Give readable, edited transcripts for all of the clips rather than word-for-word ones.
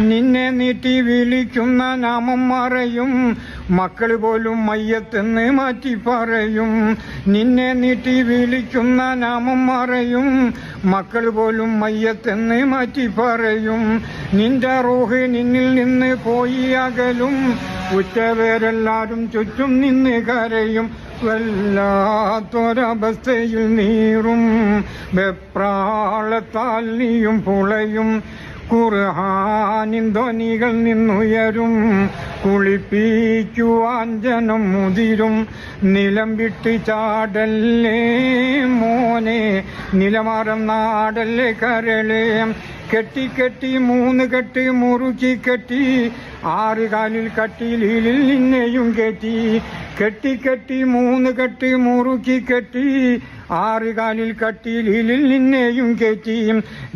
നിന്നെ നീട്ടി വിളിക്കുന്ന നാമം മറയും, മക്കൾ പോലും മയ്യത്തെന്ന് മാറ്റി പറയും. നിന്നെ നീട്ടി വിളിക്കുന്ന നാമം മറയും, മക്കൾ പോലും മയ്യത്തെന്ന് മാറ്റി പറയും. നിന്റെ റൂഹ് നിന്നിൽ നിന്ന് പോയി അകലും, ഉറ്റവരെല്ലാരും ചുറ്റും നിന്ന് കരയും. വല്ലാത്തൊരവസ്ഥയിൽ നീറും, വെപ്രാളത്താൽ നീയും പുളയും. ഖുർആനിൻ ധ്വനികൾ നിന്നുയരും, കുളിപ്പിക്കുവാൻ ജനം മുതിരും. നിലം വിട്ട് ചാടല്ലേ മോനെ, നിലമാറം നാടല്ലേ കരളേ. കെട്ടി കെട്ടി 3 കെട്ട് മുറുക്കി കെട്ടി, 6 കാലിൽ കട്ടിലിൽ നിന്നെയും കെട്ടി. കെട്ടി കെട്ടി 3 കെട്ട് മുറുക്കി കെട്ടി, 6 കാലിൽ കട്ടിലിൽ നിന്നെയും കെട്ടി.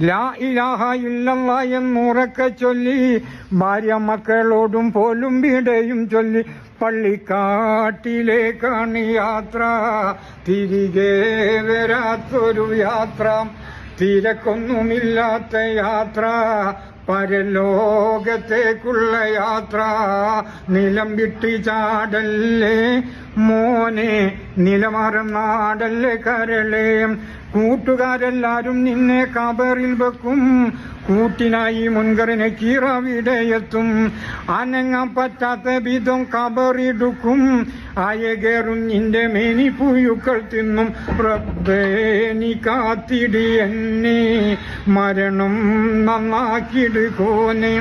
ലാ ഇലാഹ ഇല്ലല്ലാഹ് എന്നുറക്കെ ചൊല്ലി, ഭാര്യ മക്കളോടും പോലും വിടയും ചൊല്ലി. പള്ളിക്കാട്ടിലേക്കാണ് യാത്ര, തിരികെ വരാത്തൊരു യാത്ര. തിരക്കൊന്നുമില്ലാത്ത യാത്ര, പരലോകത്തേക്കുള്ള യാത്ര. നിലം വിട്ട് ചാടല്ലേ മോനെ, നിലമാറം നാടല്ലേ കരളേ. കൂട്ടുകാരെല്ലാരും നിന്നെ കബറിൽ വെക്കും, കൂട്ടിനായി മുൻകറിനെ കീറവിടെയെത്തും. അനങ്ങാൻ പറ്റാത്ത വിധം കബറിടുക്കും, അയകേറും നിന്റെ മേനി പുഴുക്കൾ തിന്നും. റബ്ബേ നീ കാത്തിടി എന്നെ, മരണം നന്നാക്കിടുകോനെ.